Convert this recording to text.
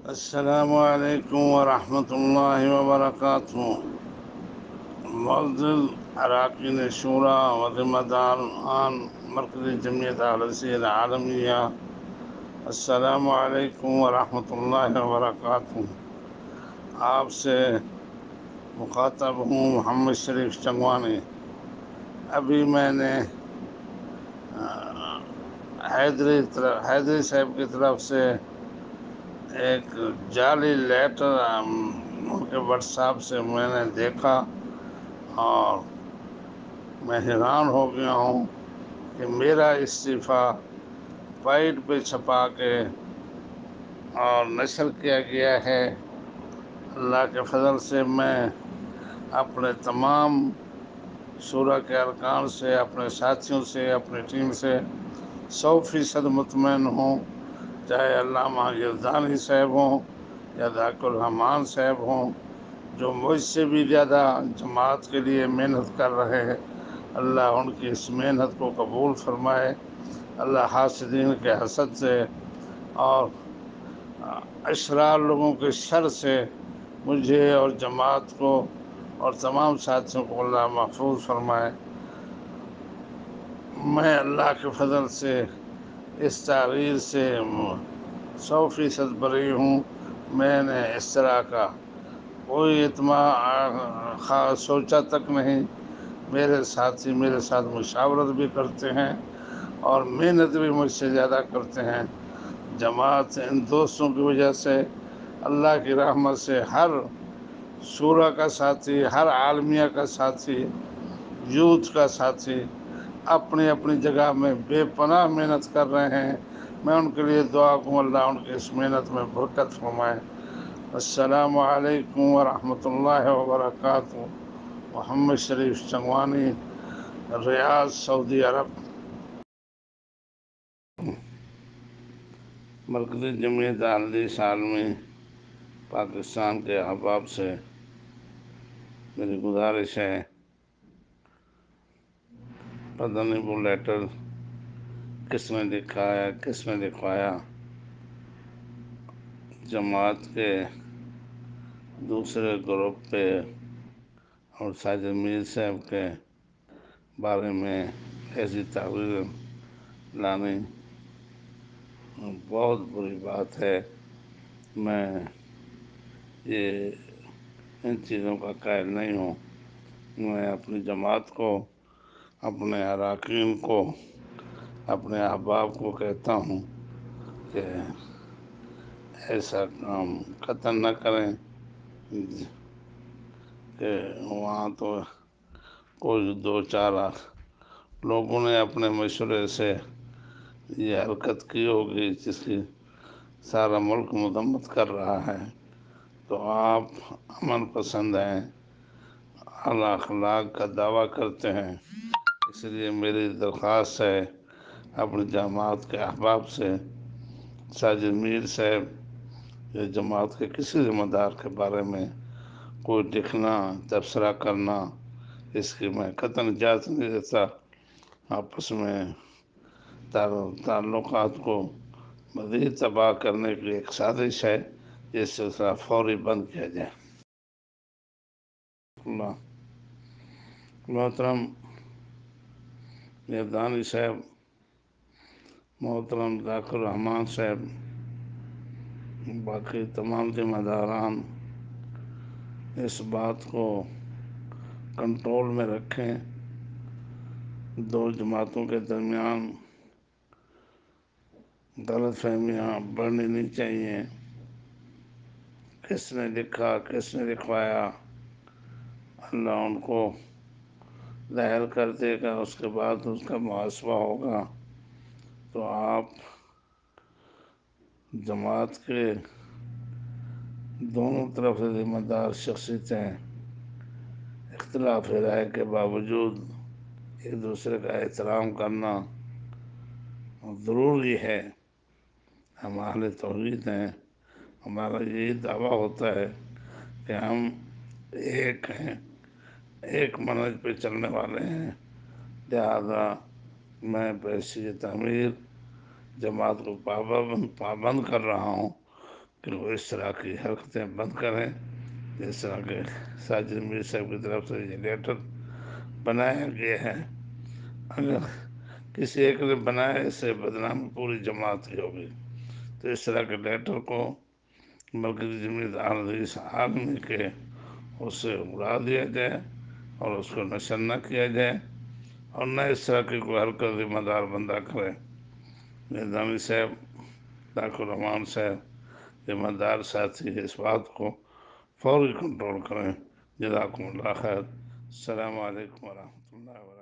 السلام علیکم ورحمۃ اللہ وبرکاتہ۔ معزز اراکین شورا و ذمہ داران مرکزی جمعیت اہل العالمیہ، السلام علیکم ورحمۃ اللہ وبرکاتہ۔ آپ سے مخاطب ہوں محمد شریف چنگوانی۔ ابھی میں نے حیدری صاحب کی طرف سے ایک جعلی لیٹر ان کے واٹس ایپ سے میں نے دیکھا اور میں حیران ہو گیا ہوں کہ میرا استعفیٰ پائٹ پہ چھپا کے اور نشر کیا گیا ہے۔ اللہ کے فضل سے میں اپنے تمام شورا کے ارکان سے، اپنے ساتھیوں سے، اپنی ٹیم سے 100% مطمئن ہوں، چاہے علامہ یزدانی صاحب ہوں یا ذاکر الرحمان صاحب ہوں، جو مجھ سے بھی زیادہ جماعت کے لیے محنت کر رہے ہیں۔ اللہ ان کی اس محنت کو قبول فرمائے۔ اللہ حاسدین کے حسد سے اور اشرار لوگوں کے شر سے مجھے اور جماعت کو اور تمام ساتھیوں کو اللہ محفوظ فرمائے۔ میں اللہ کے فضل سے اس تغیر سے 100% بری ہوں۔ میں نے اس طرح کا کوئی سوچا تک نہیں۔ میرے ساتھی میرے ساتھ مشاورت بھی کرتے ہیں اور محنت بھی مجھ سے زیادہ کرتے ہیں۔ جماعت ان دوستوں کی وجہ سے، اللہ کی رحمت سے، ہر شورا کا ساتھی، ہر عالمیہ کا ساتھی، یوتھ کا ساتھی اپنی اپنی جگہ میں بے پناہ محنت کر رہے ہیں۔ میں ان کے لیے دعا کروں اللہ ان کی اس محنت میں برکت فرمائے۔ السلام علیکم ورحمۃ اللہ وبرکاتہ۔ محمد شریف چنگوانی، ریاض، سعودی عرب۔ مرکزی جمعیت اہل عالمی پاکستان کے احباب سے میری گزارش ہے، پتہ نہیں وہ لیٹر کس نے لکھا ہے، کس نے لکھوایا۔ جماعت کے دوسرے گروپ پہ اور ساجد میر صاحب کے بارے میں ایسی تحریر لانی بہت بری بات ہے۔ میں یہ ان چیزوں کا قائل نہیں ہوں۔ میں اپنی جماعت کو، اپنے اراکین کو، اپنے احباب کو کہتا ہوں کہ ایسا کام قطعاً نہ کریں کہ وہاں تو کوئی دو چار لوگوں نے اپنے مشورے سے یہ حرکت کی ہوگی جس کی سارا ملک مذمت کر رہا ہے۔ تو آپ امن پسند ہیں، اعلیٰ اخلاق کا دعویٰ کرتے ہیں، اس لیے میری درخواست ہے اپنی جماعت کے احباب سے، ساجد میر صاحب یا جماعت کے کسی ذمہ دار کے بارے میں کوئی لکھنا، تبصرہ کرنا، اس کی میں قطعاً اجازت نہیں دیتا۔ آپس میں تعلقات کو مزید تباہ کرنے کی ایک سازش ہے، جس سلسلہ فوری بند کیا جائے۔ اللہ محترم یزدانی صاحب، محترم ذاکر الرحمان صاحب، باقی تمام ذمہ داران اس بات کو کنٹرول میں رکھیں۔ دو جماعتوں کے درمیان غلط فہمیاں بڑھنی نہیں چاہیے۔ کس نے لکھا، کس نے لکھوایا، اللہ ان کو ظاہر کر دے گا، اس کے بعد اس کا محاسبہ ہوگا۔ تو آپ جماعت کے دونوں طرف سے ذمہ دار شخصیتیں اختلاف رائے کے باوجود ایک دوسرے کا احترام کرنا ضروری ہے۔ ہم اہل توحید ہیں، ہمارا یہی دعویٰ ہوتا ہے کہ ہم ایک ہیں، ایک منہج پہ چلنے والے ہیں۔ لہذا میں بحیثیت امیر جماعت کو پابند کر رہا ہوں کہ وہ اس طرح کی حرکتیں بند کریں جس طرح کہ ساجد میر صاحب کی طرف سے یہ لیٹر بنایا گیا ہے۔ اگر کسی ایک نے بنایا، اس سے بدنامی پوری جماعت کی ہوگی، تو اس طرح کے لیٹر کو مرکزی جمہوریت رئیس عالمی کے اس سے اڑا دیا جائے اور اس کو نشر نہ کیا جائے، اور نہ اس طرح کی کوئی حرکت ذمہ دار بندہ کرے۔ نظامی صاحب، طاق الرحمان صاحب، ذمہ دار ساتھی اس بات کو فوری کنٹرول کریں۔ جزاکم اللہ خیر۔ السلام علیکم ورحمۃ اللہ وبرکاتہ۔